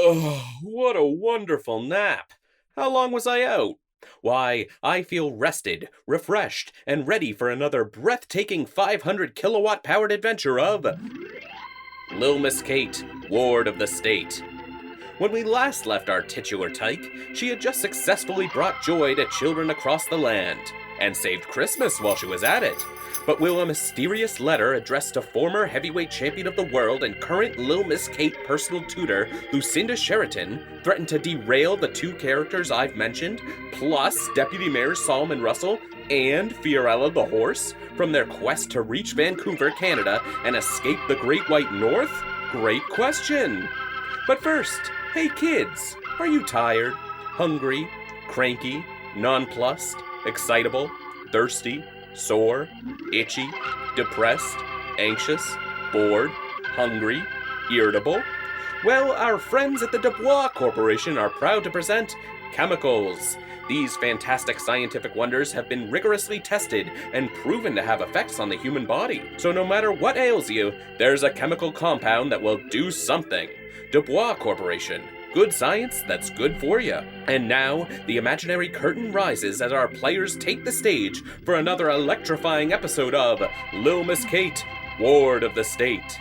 Oh, what a wonderful nap. How long was I out? Why, I feel rested, refreshed, and ready for another breathtaking 500 kilowatt powered adventure of Lil Miss Kate, Ward of the State. When we last left our titular tyke, she had just successfully brought joy to children across the land, and saved Christmas while she was at it. But will a mysterious letter addressed to former heavyweight champion of the world and current Lil Miss Kate personal tutor, Lucinda Sheraton, threaten to derail the two characters I've mentioned, plus Deputy Mayor Solomon Russell and Fiorella the horse, from their quest to reach Vancouver, Canada, and escape the Great White North? Great question! But first, hey kids, are you tired, hungry, cranky, nonplussed, excitable, thirsty, sore, itchy, depressed, anxious, bored, hungry, irritable? Well, our friends at the Dubois Corporation are proud to present chemicals. These fantastic scientific wonders have been rigorously tested and proven to have effects on the human body. So no matter what ails you, there's a chemical compound that will do something. Dubois Corporation. Good science that's good for you. And now, the imaginary curtain rises as our players take the stage for another electrifying episode of Lil Miss Kate, Ward of the State.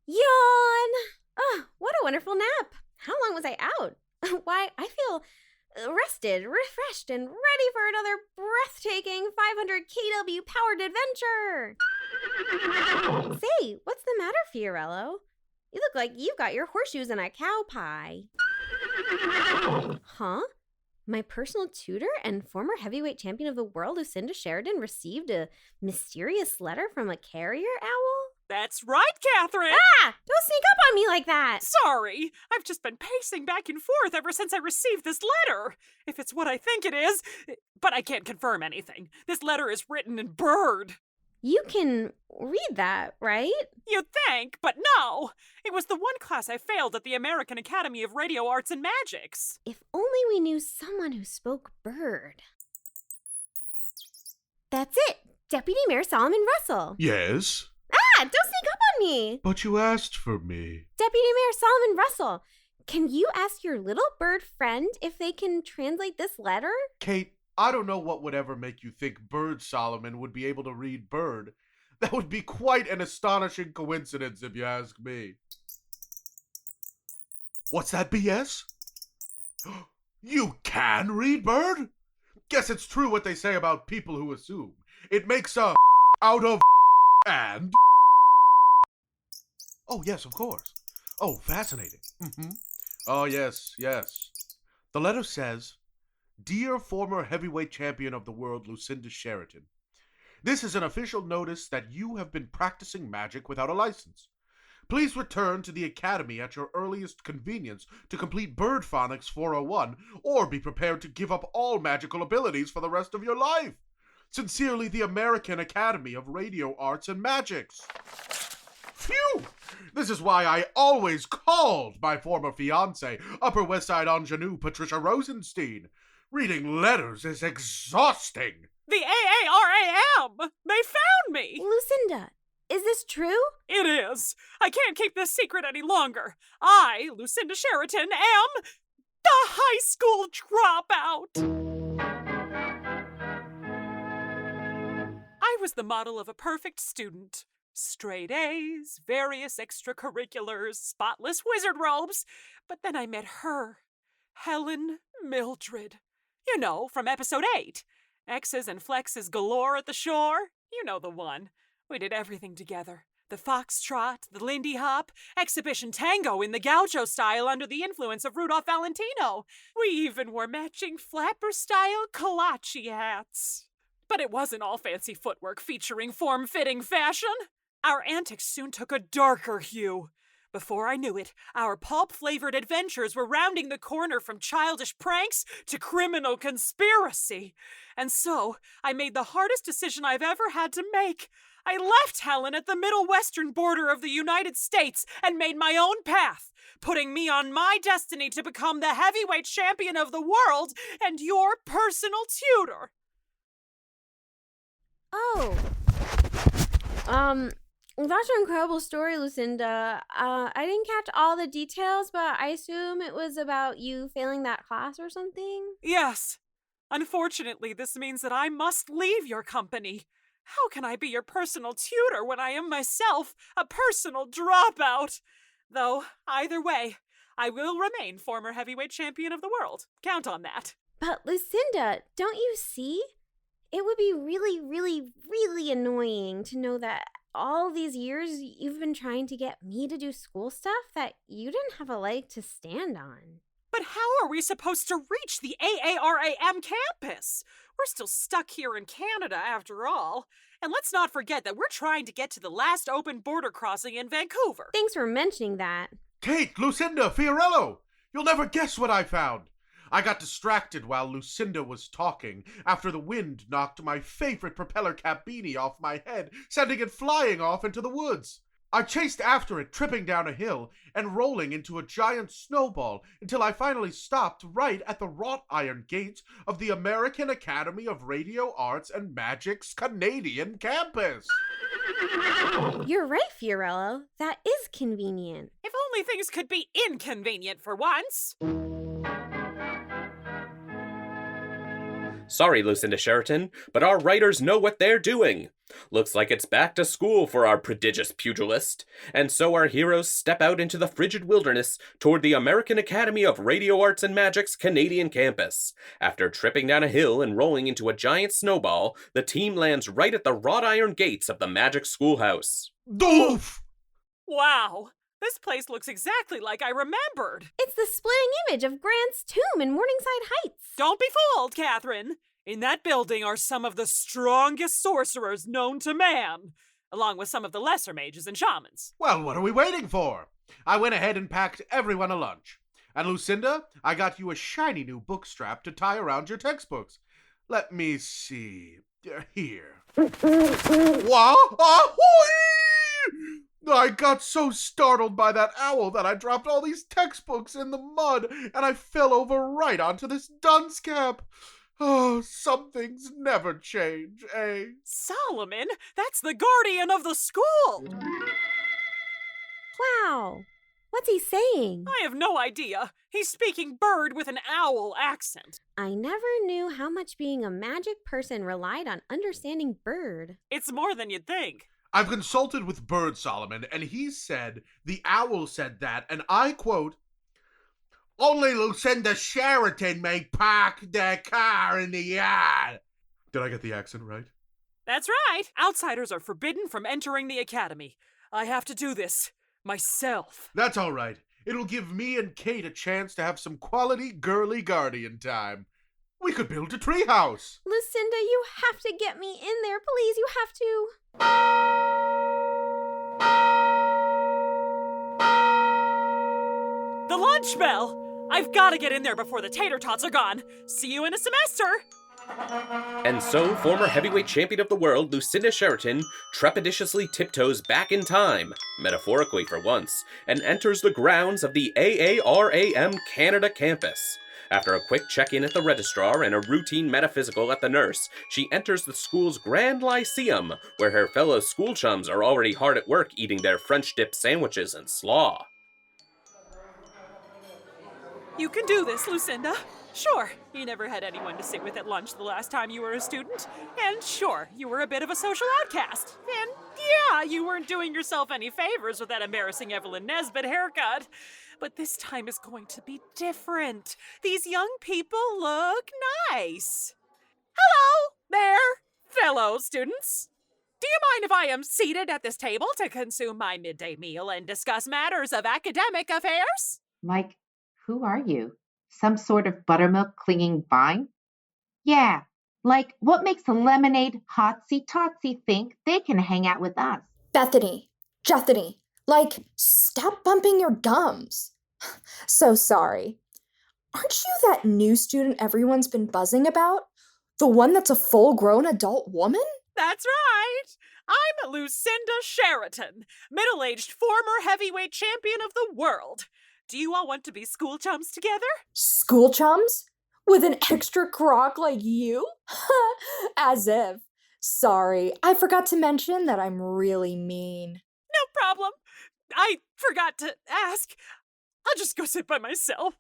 Yawn! Oh, what a wonderful nap. How long was I out? Why, I feel rested, refreshed, and ready for another breathtaking 500 kW powered adventure. Say, what's the matter, Fiorello? You look like you've got your horseshoes in a cow pie. Huh? My personal tutor and former heavyweight champion of the world, Lucinda Sheraton, received a mysterious letter from a carrier owl? That's right, Catherine! Ah! Don't sneak up on me like that! Sorry, I've just been pacing back and forth ever since I received this letter. If it's what I think it is, but I can't confirm anything. This letter is written in bird. You can read that, right? You'd think, but no. It was the one class I failed at the American Academy of Radio Arts and Magics. If only we knew someone who spoke bird. That's it! Deputy Mayor Solomon Russell. Yes? Ah! Don't sneak up on me! But you asked for me. Deputy Mayor Solomon Russell, can you ask your little bird friend if they can translate this letter? Kate, I don't know what would ever make you think Bird Solomon would be able to read bird. That would be quite an astonishing coincidence if you ask me. What's that BS? You can read bird? Guess it's true what they say about people who assume. It makes a out of and... Oh, yes, of course. Oh, fascinating. Oh, yes. The letter says, Dear former heavyweight champion of the world, Lucinda Sheraton, this is an official notice that you have been practicing magic without a license. Please return to the Academy at your earliest convenience to complete Bird Phonics 401, or be prepared to give up all magical abilities for the rest of your life. Sincerely, the American Academy of Radio Arts and Magics. Phew! This is why I always called my former fiancée, Upper West Side ingenue Patricia Rosenstein. Reading letters is exhausting. The AARAM! They found me! Lucinda, is this true? It is. I can't keep this secret any longer. I, Lucinda Sheraton, am the high school dropout. I was the model of a perfect student. Straight A's, various extracurriculars, spotless wizard robes. But then I met her, Helen Mildred. You know, from episode 8. X's and flexes galore at the shore. You know the one. We did everything together. The foxtrot, the Lindy Hop, exhibition tango in the gaucho style under the influence of Rudolph Valentino. We even wore matching flapper-style kolache hats. But it wasn't all fancy footwork featuring form-fitting fashion. Our antics soon took a darker hue. Before I knew it, our pulp-flavored adventures were rounding the corner from childish pranks to criminal conspiracy. And so, I made the hardest decision I've ever had to make. I left Helen at the middle western border of the United States and made my own path, putting me on my destiny to become the heavyweight champion of the world and your personal tutor. Oh. That's an incredible story, Lucinda. I didn't catch all the details, but I assume it was about you failing that class or something? Yes. Unfortunately, this means that I must leave your company. How can I be your personal tutor when I am myself a personal dropout? Though, either way, I will remain former heavyweight champion of the world. Count on that. But Lucinda, don't you see? It would be really, really, really annoying to know that all these years you've been trying to get me to do school stuff that you didn't have a leg to stand on. But how are we supposed to reach the AARAM campus? We're still stuck here in Canada after all. And let's not forget that we're trying to get to the last open border crossing in Vancouver. Thanks for mentioning that. Kate, Lucinda, Fiorello! You'll never guess what I found. I got distracted while Lucinda was talking after the wind knocked my favorite propeller cap beanie off my head, sending it flying off into the woods. I chased after it, tripping down a hill and rolling into a giant snowball until I finally stopped right at the wrought iron gates of the American Academy of Radio Arts and Magic's Canadian campus. You're right, Fiorello. That is convenient. If only things could be inconvenient for once. Sorry, Lucinda Sheraton, but our writers know what they're doing. Looks like it's back to school for our prodigious pugilist, and so our heroes step out into the frigid wilderness toward the American Academy of Radio Arts and Magic's Canadian campus. After tripping down a hill and rolling into a giant snowball, the team lands right at the wrought iron gates of the Magic Schoolhouse. Doof! Wow, this place looks exactly like I remembered. It's the splitting image of Grant's tomb in Morningside Heights. Don't be fooled, Catherine. In that building are some of the strongest sorcerers known to man, along with some of the lesser mages and shamans. Well, what are we waiting for? I went ahead and packed everyone a lunch. And Lucinda, I got you a shiny new book strap to tie around your textbooks. Let me see. Here. Wow! Ahoy! I got so startled by that owl that I dropped all these textbooks in the mud, and I fell over right onto this dunce cap. Oh, some things never change, eh? Solomon, that's the guardian of the school! Wow. What's he saying? I have no idea. He's speaking bird with an owl accent. I never knew how much being a magic person relied on understanding bird. It's more than you'd think. I've consulted with Bird Solomon, and he said the owl said that, and I quote, "Only Lucinda Sheraton may park their car in the yard." Did I get the accent right? That's right. Outsiders are forbidden from entering the academy. I have to do this myself. That's all right. It'll give me and Kate a chance to have some quality girly guardian time. We could build a treehouse. Lucinda, you have to get me in there, please. You have to. The lunch bell! I've got to get in there before the tater tots are gone. See you in a semester! And so, former heavyweight champion of the world, Lucinda Sheraton, trepidatiously tiptoes back in time, metaphorically for once, and enters the grounds of the AARAM Canada campus. After a quick check-in at the registrar and a routine metaphysical at the nurse, she enters the school's Grand Lyceum, where her fellow school chums are already hard at work eating their French-dip sandwiches and slaw. You can do this, Lucinda. Sure, you never had anyone to sit with at lunch the last time you were a student. And sure, you were a bit of a social outcast. And yeah, you weren't doing yourself any favors with that embarrassing Evelyn Nesbit haircut. But this time is going to be different. These young people look nice. Hello there, fellow students. Do you mind if I am seated at this table to consume my midday meal and discuss matters of academic affairs? Like, who are you? Some sort of buttermilk clinging vine? Yeah, like what makes a lemonade hotsy-totsy think they can hang out with us? Bethany, like, stop bumping your gums. So sorry. Aren't you that new student everyone's been buzzing about? The one that's a full-grown adult woman? That's right. I'm Lucinda Sheraton, middle-aged former heavyweight champion of the world. Do you all want to be school chums together? School chums? With an extra crock like you? As if. Sorry, I forgot to mention that I'm really mean. No problem. I forgot to ask. I'll just go sit by myself.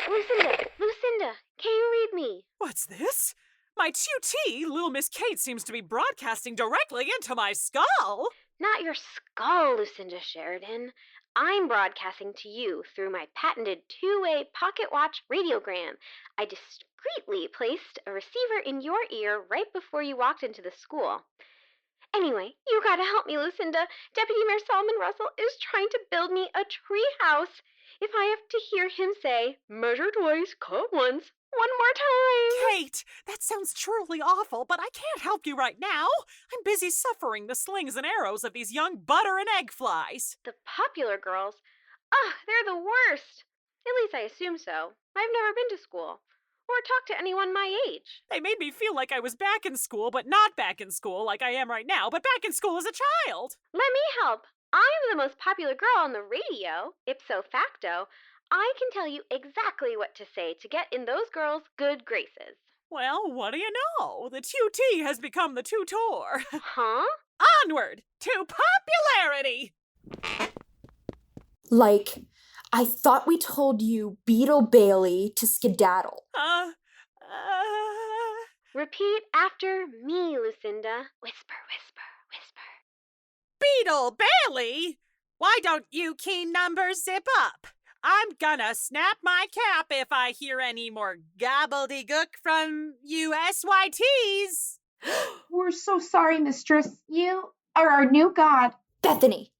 Lucinda, can you read me? What's this? My tutee, Little Miss Kate, seems to be broadcasting directly into my skull. Not your skull, Lucinda Sheraton. I'm broadcasting to you through my patented two-way pocket watch radiogram. I discreetly placed a receiver in your ear right before you walked into the school. Anyway, you gotta help me, Lucinda. Deputy Mayor Solomon Russell is trying to build me a tree house. If I have to hear him say, measure twice, cut once, one more time. Kate, that sounds truly awful, but I can't help you right now. I'm busy suffering the slings and arrows of these young butter and egg flies. The popular girls? They're the worst. At least I assume so. I've never been to school or talked to anyone my age. They made me feel like I was back in school, but not back in school like I am right now, but back in school as a child. Let me help. I'm the most popular girl on the radio. Ipso facto, I can tell you exactly what to say to get in those girls' good graces. Well, what do you know? The tutee has become the tutor. Huh? Onward to popularity! Like, I thought we told you Beetle Bailey to skedaddle. Repeat after me, Lucinda. Whisper, whisper, whisper. Beetle Bailey? Why don't you keen numbers zip up? I'm gonna snap my cap if I hear any more gobbledygook from you SYTs. We're so sorry, mistress. You are our new god. Bethany,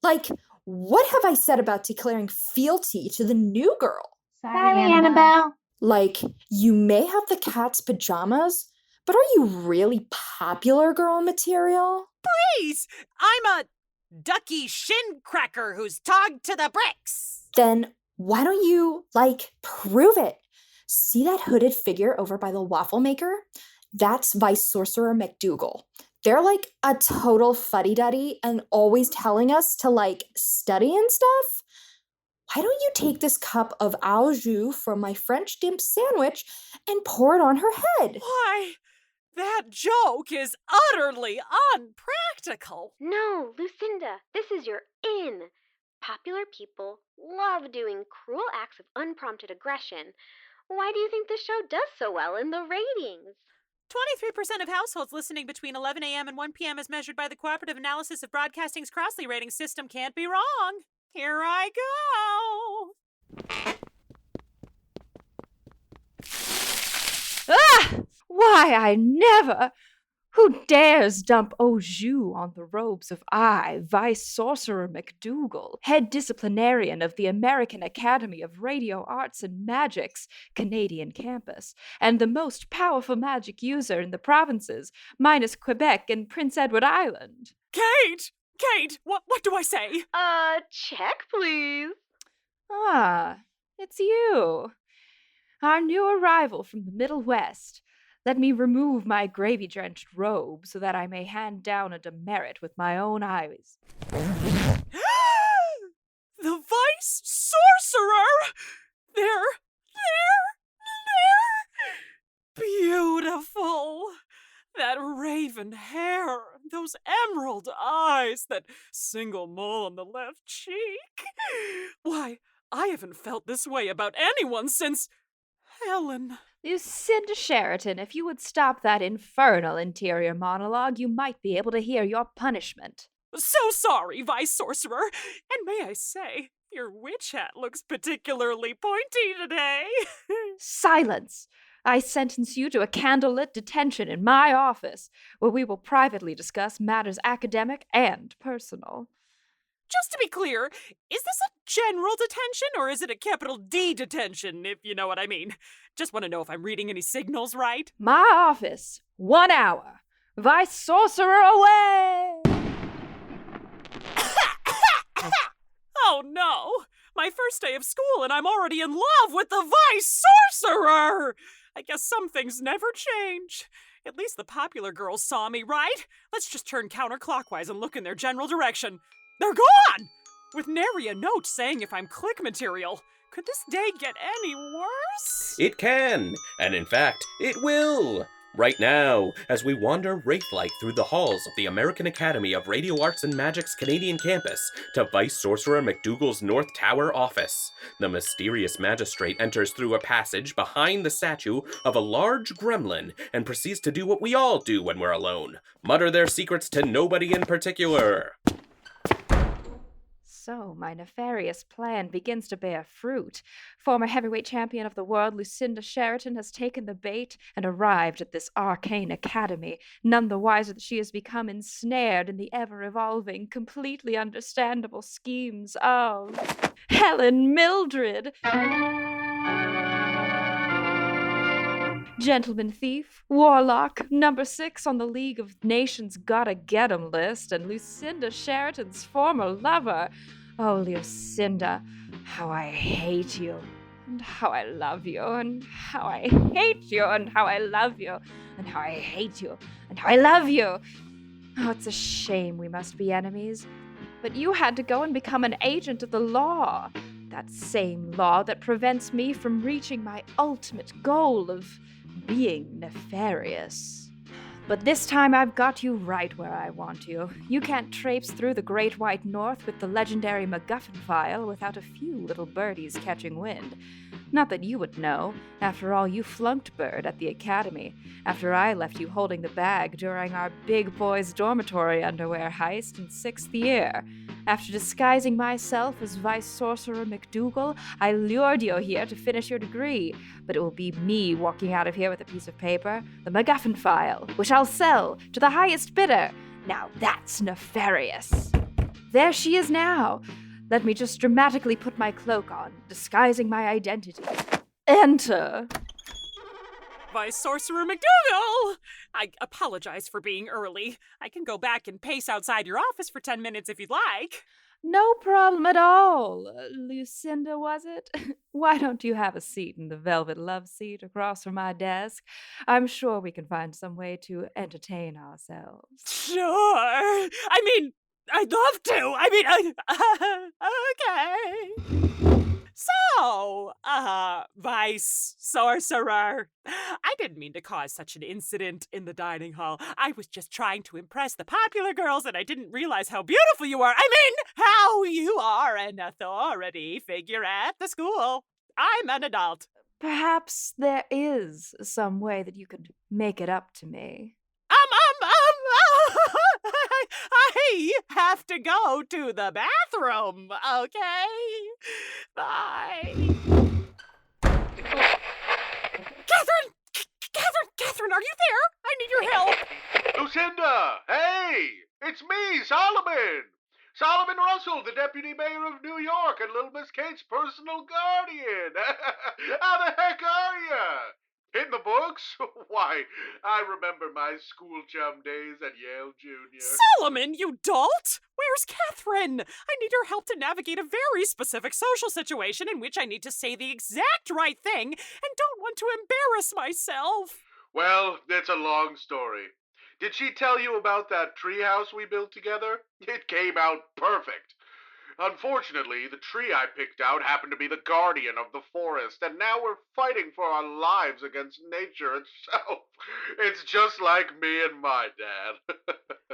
like, what have I said about declaring fealty to the new girl? Sorry, Annabelle. Like, you may have the cat's pajamas, but are you really popular girl material? Please, I'm a ducky shin cracker who's togged to the bricks. Then why don't you, prove it? See that hooded figure over by the waffle maker? That's Vice Sorcerer McDougal. They're like a total fuddy-duddy and always telling us to, study and stuff. Why don't you take this cup of au jus from my French dip sandwich and pour it on her head? Why, that joke is utterly unpractical. No, Lucinda, this is your in. Popular people love doing cruel acts of unprompted aggression. Why do you think this show does so well in the ratings? 23% of households listening between 11 a.m. and 1 p.m. as measured by the Cooperative Analysis of Broadcasting's Crossley rating system can't be wrong. Here I go. Why, I never! Who dares dump au jus on the robes of I, Vice Sorcerer McDougal, head disciplinarian of the American Academy of Radio Arts and Magic's Canadian campus, and the most powerful magic user in the provinces, minus Quebec and Prince Edward Island? Kate, what do I say? Check, please. Ah, it's you. Our new arrival from the Middle West. Let me remove my gravy-drenched robe so that I may hand down a demerit with my own eyes. The Vice Sorcerer! They're beautiful. That raven hair, those emerald eyes, that single mole on the left cheek. Why, I haven't felt this way about anyone since Helen. Lucinda Sheraton, if you would stop that infernal interior monologue, you might be able to hear your punishment. So sorry, Vice Sorcerer. And may I say, your witch hat looks particularly pointy today. Silence! I sentence you to a candlelit detention in my office, where we will privately discuss matters academic and personal. Just to be clear, is this a general detention or is it a capital D detention, if you know what I mean? Just want to know if I'm reading any signals right. My office, 1 hour. Vice Sorcerer away! Oh no! My first day of school and I'm already in love with the Vice Sorcerer! I guess some things never change. At least the popular girls saw me, right? Let's just turn counterclockwise and look in their general direction. They're gone! With nary a note saying if I'm click material. Could this day get any worse? It can, and in fact, it will. Right now, as we wander wraith-like through the halls of the American Academy of Radio Arts and Magic's Canadian campus to Vice Sorcerer McDougal's North Tower office, the mysterious magistrate enters through a passage behind the statue of a large gremlin and proceeds to do what we all do when we're alone: mutter their secrets to nobody in particular. So, my nefarious plan begins to bear fruit. Former heavyweight champion of the world, Lucinda Sheraton, has taken the bait and arrived at this arcane academy, none the wiser that she has become ensnared in the ever-evolving, completely understandable schemes of Helen Mildred. Gentleman thief, warlock, number 6 on the League of Nations Gotta Get 'em list, and Lucinda Sheraton's former lover. Oh, Lucinda, how I hate you, and how I love you, and how I hate you, and how I love you, and how I hate you, and how I love you. Oh, it's a shame we must be enemies. But you had to go and become an agent of the law. That same law that prevents me from reaching my ultimate goal of being nefarious. But this time I've got you right where I want you. You can't traipse through the Great White North with the legendary MacGuffin file without a few little birdies catching wind. Not that you would know. After all, you flunked Bird at the academy, after I left you holding the bag during our big boys' dormitory underwear heist in 6th year. After disguising myself as Vice Sorcerer McDougal, I lured you here to finish your degree, but it will be me walking out of here with a piece of paper, the MacGuffin file, which I'll sell to the highest bidder. Now that's nefarious. There she is now. Let me just dramatically put my cloak on, disguising my identity. Enter. Vice Sorcerer McDougal! I apologize for being early. I can go back and pace outside your office for 10 minutes if you'd like. No problem at all. Lucinda, was it? Why don't you have a seat in the velvet love seat across from my desk? I'm sure we can find some way to entertain ourselves. Sure. I mean, I'd love to. Okay. So, Vice Sorcerer, I didn't mean to cause such an incident in the dining hall. I was just trying to impress the popular girls, and I didn't realize how beautiful you are. I mean, how you are an authority figure at the school. I'm an adult. Perhaps there is some way that you could make it up to me. I have to go to the bathroom, okay? Bye. Catherine, are you there? I need your help. Lucinda! Hey! It's me, Solomon! Solomon Russell, the Deputy Mayor of New York and Little Miss Kate's personal guardian! How the heck are ya? In the books? Why, I remember my school chum days at Yale Junior. Solomon, you dolt! Where's Catherine? I need her help to navigate a very specific social situation in which I need to say the exact right thing and don't want to embarrass myself. Well, it's a long story. Did she tell you about that treehouse we built together? It came out perfect. Unfortunately, the tree I picked out happened to be the guardian of the forest, and now we're fighting for our lives against nature itself. It's just like me and my dad.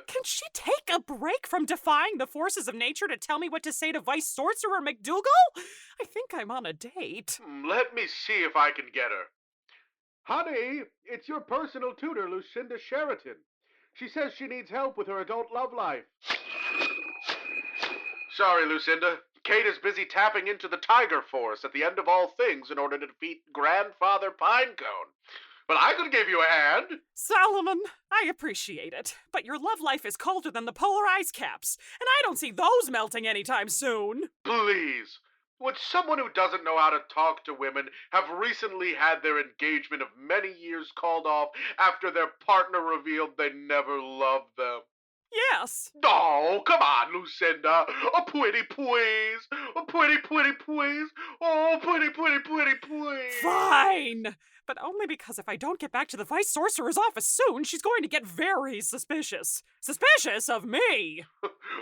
Can she take a break from defying the forces of nature to tell me what to say to Vice Sorcerer McDougal? I think I'm on a date. Let me see if I can get her. Honey, it's your personal tutor, Lucinda Sheraton. She says she needs help with her adult love life. Sorry, Lucinda. Kate is busy tapping into the Tiger Force at the end of all things in order to defeat Grandfather Pinecone. But I could give you a hand. Solomon, I appreciate it, but your love life is colder than the polar ice caps, and I don't see those melting anytime soon. Please. Would someone who doesn't know how to talk to women have recently had their engagement of many years called off after their partner revealed they never loved them? Yes. Oh, come on, Lucinda. A pretty please. A pretty please. Oh, pretty please. Fine. But only because if I don't get back to the Vice Sorcerer's office soon, she's going to get very suspicious. Suspicious of me.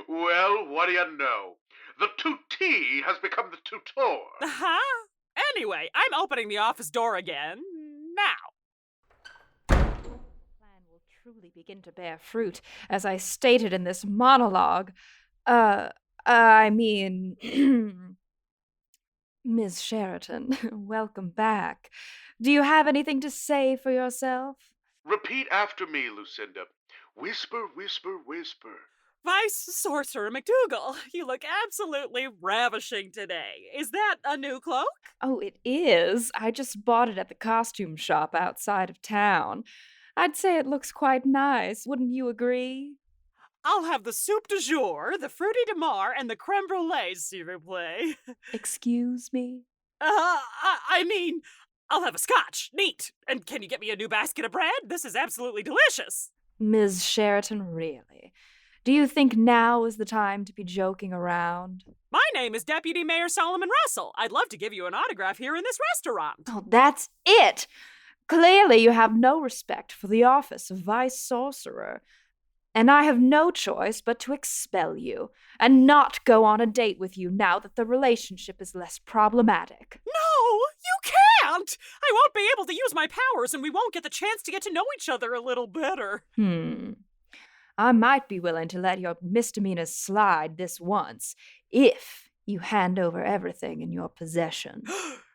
Well, what do you know? The tutee has become the tutor. Huh? Anyway, I'm opening the office door again now. truly begin to bear fruit, as I stated in this monologue. I mean, Miss Sheraton, welcome back. Do you have anything to say for yourself? Repeat after me, Lucinda. Whisper, whisper, whisper. Vice Sorcerer McDougal, you look absolutely ravishing today. Is that a new cloak? Oh, it is. I just bought it at the costume shop outside of town. I'd say it looks quite nice, wouldn't you agree? I'll have the soup du jour, the fruity de mar, and the creme brulee, s'il vous plaît. Excuse me? I mean, I'll have a scotch. Neat. And can you get me a new basket of bread? This is absolutely delicious. Ms. Sheraton, really? Do you think now is the time to be joking around? My name is Deputy Mayor Solomon Russell. I'd love to give you an autograph here in this restaurant. Oh, that's it! Clearly you have no respect for the office of Vice Sorcerer. And I have no choice but to expel you, and not go on a date with you now that the relationship is less problematic. No, you can't! I won't be able to use my powers, and we won't get the chance to get to know each other a little better. I might be willing to let your misdemeanors slide this once, if you hand over everything in your possession.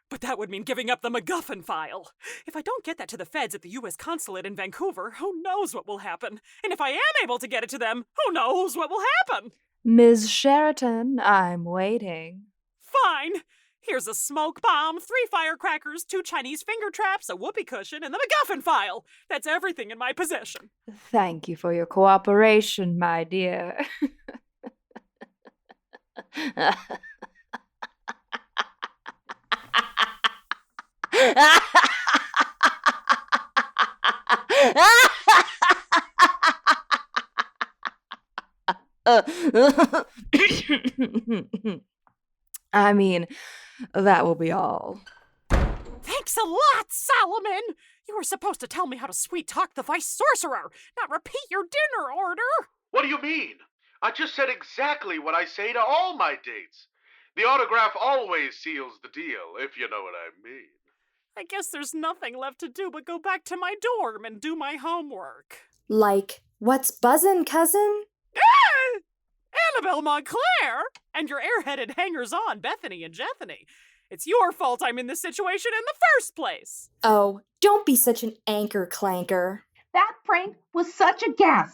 But that would mean giving up the MacGuffin file. If I don't get that to the feds at the U.S. consulate in Vancouver, who knows what will happen? And if I am able to get it to them, who knows what will happen? Ms. Sheraton, I'm waiting. Fine. Here's a smoke bomb, 3 firecrackers, 2 Chinese finger traps, a whoopee cushion, and the MacGuffin file. That's everything in my possession. Thank you for your cooperation, my dear. I mean, that will be all. Thanks a lot, Solomon! You were supposed to tell me how to sweet-talk the Vice Sorcerer, not repeat your dinner order! What do you mean? I just said exactly what I say to all my dates. The autograph always seals the deal, if you know what I mean. I guess there's nothing left to do but go back to my dorm and do my homework. Like, what's buzzin', cousin? Ah! Annabelle Montclair! And your airheaded hangers-on, Bethany and Jethany. It's your fault I'm in this situation in the first place! Oh, don't be such an anchor clanker. That prank was such a gas.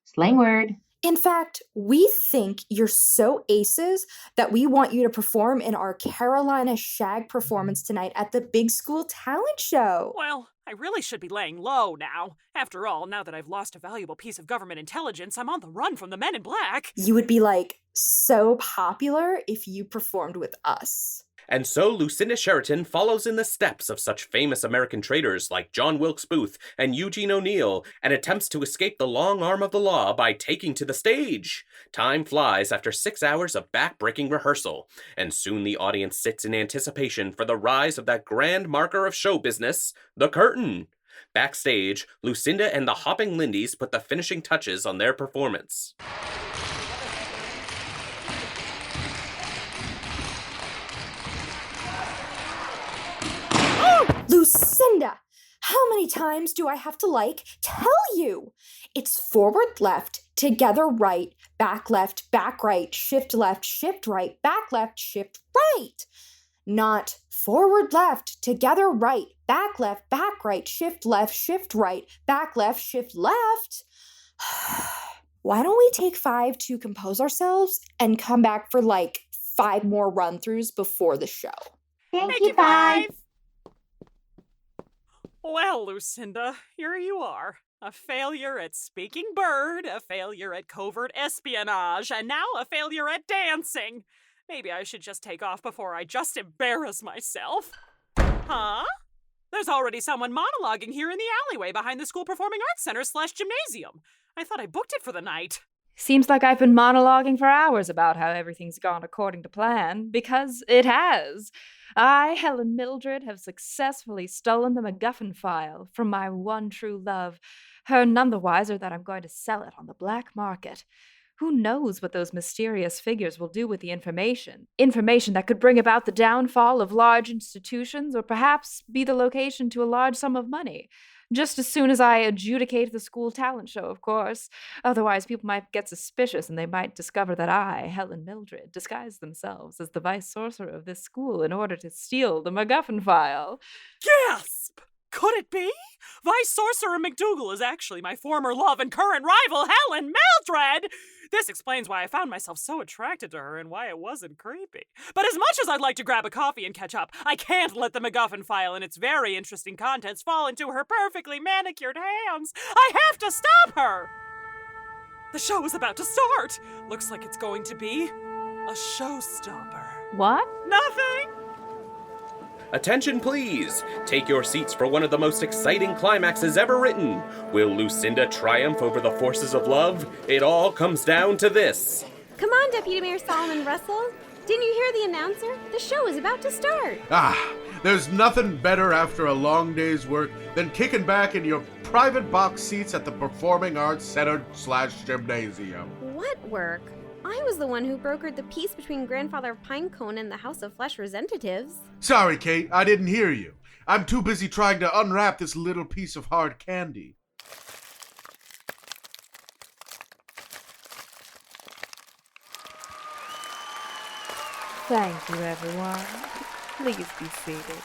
Slang word. In fact, we think you're so aces that we want you to perform in our Carolina Shag performance tonight at the Big School Talent Show. Well, I really should be laying low now. After all, now that I've lost a valuable piece of government intelligence, I'm on the run from the Men in Black. You would be, like, so popular if you performed with us. And so Lucinda Sheraton follows in the steps of such famous American traitors like John Wilkes Booth and Eugene O'Neill, and attempts to escape the long arm of the law by taking to the stage. Time flies after 6 hours of back-breaking rehearsal, and soon the audience sits in anticipation for the rise of that grand marker of show business, the curtain. Backstage, Lucinda and the Hopping Lindies put the finishing touches on their performance. Lucinda, how many times do I have to, tell you? It's forward left, together right, back right, shift right, back left, shift right. Not forward left, together right, back right, shift right, back left, shift left. Why don't we take 5 to compose ourselves and come back for 5 more run-throughs before the show? Thank you, Five. Well, Lucinda, here you are. A failure at speaking bird, a failure at covert espionage, and now a failure at dancing. Maybe I should just take off before I just embarrass myself. Huh? There's already someone monologuing here in the alleyway behind the School Performing Arts Center / gymnasium. I thought I booked it for the night. Seems like I've been monologuing for hours about how everything's gone according to plan, because it has. I, Helen Mildred, have successfully stolen the MacGuffin file from my one true love, her none the wiser that I'm going to sell it on the black market. Who knows what those mysterious figures will do with the information? Information that could bring about the downfall of large institutions, or perhaps be the location to a large sum of money. Just as soon as I adjudicate the school talent show, of course. Otherwise, people might get suspicious and they might discover that I, Helen Mildred, disguised themselves as the Vice Sorcerer of this school in order to steal the MacGuffin file. Gasp! Could it be? Vice Sorcerer McDougal is actually my former love and current rival, Helen Mildred! This explains why I found myself so attracted to her and why it wasn't creepy. But as much as I'd like to grab a coffee and catch up, I can't let the MacGuffin file and its very interesting contents fall into her perfectly manicured hands. I have to stop her! The show is about to start. Looks like it's going to be a showstopper. What? Nothing! Attention, please! Take your seats for one of the most exciting climaxes ever written. Will Lucinda triumph over the forces of love? It all comes down to this. Come on, Deputy Mayor Solomon Russell. Didn't you hear the announcer? The show is about to start. There's nothing better after a long day's work than kicking back in your private box seats at the Performing Arts Center/Gymnasium. What work? I was the one who brokered the peace between Grandfather Pinecone and the House of Flesh Representatives. Sorry, Kate, I didn't hear you. I'm too busy trying to unwrap this little piece of hard candy. Thank you, everyone. Please be seated.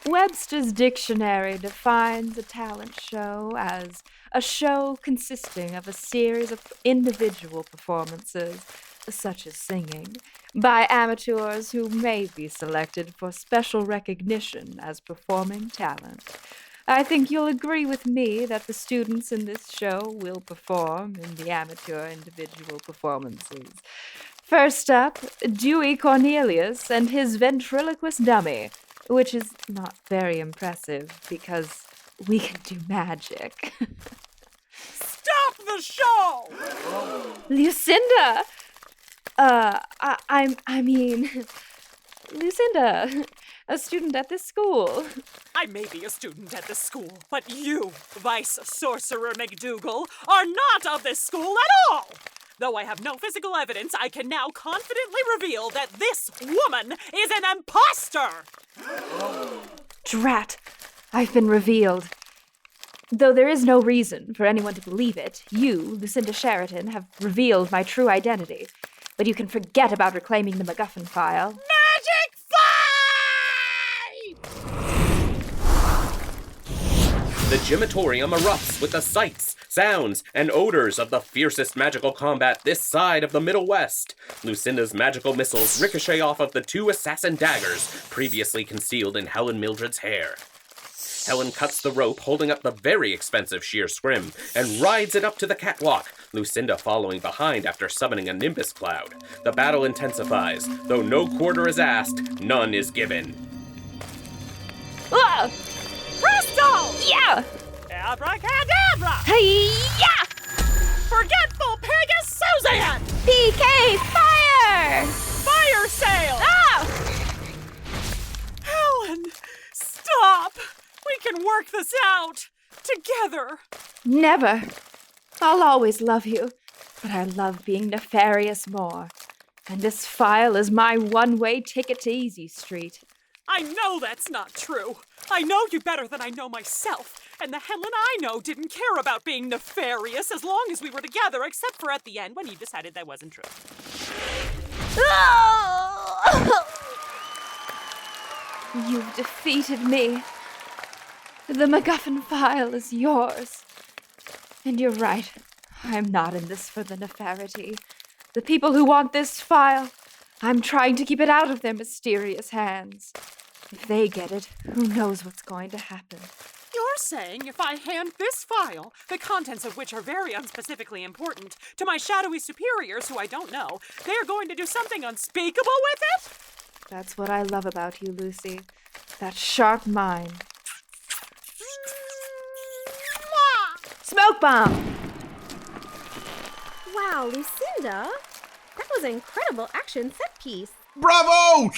Webster's Dictionary defines a talent show as a show consisting of a series of individual performances, such as singing, by amateurs who may be selected for special recognition as performing talent. I think you'll agree with me that the students in this show will perform in the amateur individual performances. First up, Dewey Cornelius and his ventriloquist dummy, which is not very impressive because we can do magic. Stop the show! Lucinda! I mean, Lucinda, a student at this school. I may be a student at this school, but you, Vice Sorcerer McDougal, are not of this school at all! Though I have no physical evidence, I can now confidently reveal that this woman is an imposter! Drat, I've been revealed. Though there is no reason for anyone to believe it, you, Lucinda Sheraton, have revealed my true identity. But you can forget about reclaiming the MacGuffin file. Magic fight! The gymatorium erupts with the sights, sounds, and odors of the fiercest magical combat this side of the Middle West. Lucinda's magical missiles ricochet off of the two assassin daggers previously concealed in Helen Mildred's hair. Helen cuts the rope holding up the very expensive sheer scrim and rides it up to the catwalk, Lucinda following behind after summoning a nimbus cloud. The battle intensifies. Though no quarter is asked, none is given. Ah! Presto! Yeah! Abracadabra! Hey-ya! Forgetful Pegasus Suzanne! PK Fire! Fire sale! Ah! Helen, stop! We can work this out! Together! Never. I'll always love you, but I love being nefarious more. And this file is my one-way ticket to Easy Street. I know that's not true. I know you better than I know myself. And the Helen I know didn't care about being nefarious as long as we were together, except for at the end when you decided that wasn't true. You've defeated me. The MacGuffin file is yours. And you're right. I'm not in this for the nefarity. The people who want this file, I'm trying to keep it out of their mysterious hands. If they get it, who knows what's going to happen. You're saying if I hand this file, the contents of which are very unspecifically important, to my shadowy superiors who I don't know, they're going to do something unspeakable with it? That's what I love about you, Lucy. That sharp mind. Smoke bomb! Wow, Lucinda, that was an incredible action set piece. Bravo!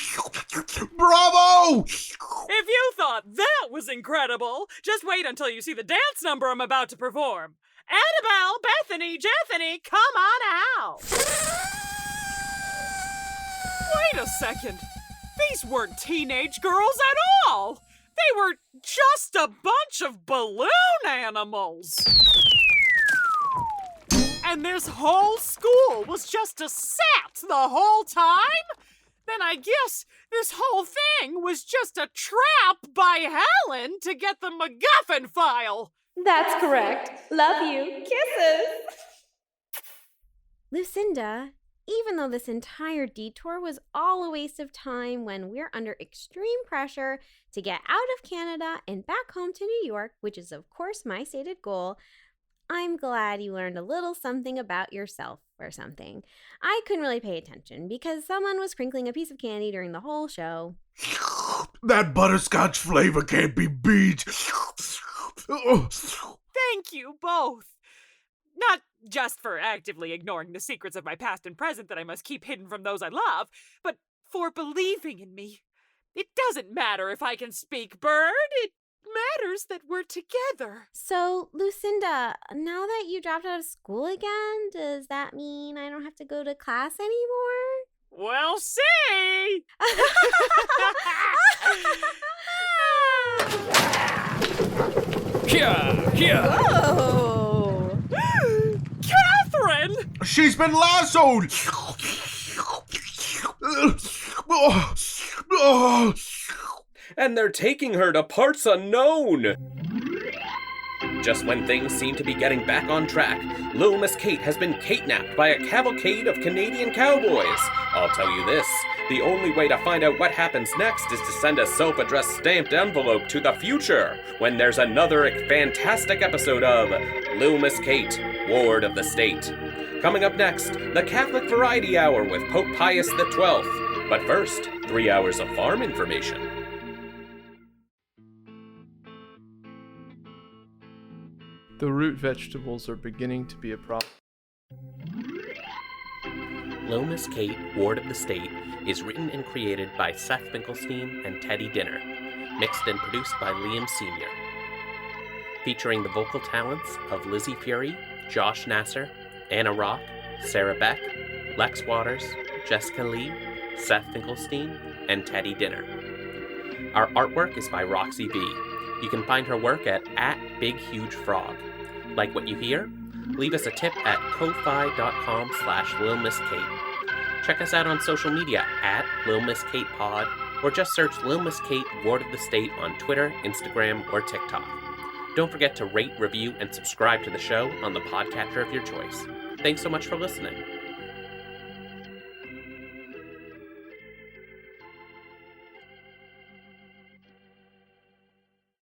Bravo! If you thought that was incredible, just wait until you see the dance number I'm about to perform. Annabelle, Bethany, Jethany, come on out! Wait a second. These weren't teenage girls at all. They were just a bunch of balloon animals. And this whole school was just a set the whole time? Then I guess this whole thing was just a trap by Helen to get the MacGuffin file. That's correct. Love you. Kisses. Lucinda, even though this entire detour was all a waste of time when we're under extreme pressure to get out of Canada and back home to New York, which is of course my stated goal, I'm glad you learned a little something about yourself or something. I couldn't really pay attention because someone was crinkling a piece of candy during the whole show. That butterscotch flavor can't be beat. Thank you both. Not just for actively ignoring the secrets of my past and present that I must keep hidden from those I love, but for believing in me. It doesn't matter if I can speak bird. It matters that we're together. So, Lucinda, now that you dropped out of school again, does that mean I don't have to go to class anymore? We'll see! Whoa! Catherine! She's been lassoed! And they're taking her to parts unknown! Just when things seem to be getting back on track, Little Miss Kate has been Kate-napped by a cavalcade of Canadian cowboys. I'll tell you this, the only way to find out what happens next is to send a self-addressed stamped envelope to the future, when there's another fantastic episode of Little Miss Kate, Ward of the State. Coming up next, the Catholic Variety Hour with Pope Pius XII. But first, 3 hours of farm information. The root vegetables are beginning to be a problem. Little Miss Kate, Ward of the State, is written and created by Seth Finkelstein and Teddy Dinner, mixed and produced by Liam Sr. Featuring the vocal talents of Lizzy Furey, Josh Nasser, Anna Rock, Sarah Beck, Lex Waters, Jessica Lee, Seth Finkelstein, and Teddy Dinner. Our artwork is by Roxie V. You can find her work at @BigHugeFrog. Like what you hear? Leave us a tip at ko-fi.com/LilMissKate. Check us out on social media at LilMissKatePod, or just search Lil Miss Kate, Ward of the State on Twitter, Instagram, or TikTok. Don't forget to rate, review, and subscribe to the show on the podcatcher of your choice. Thanks so much for listening.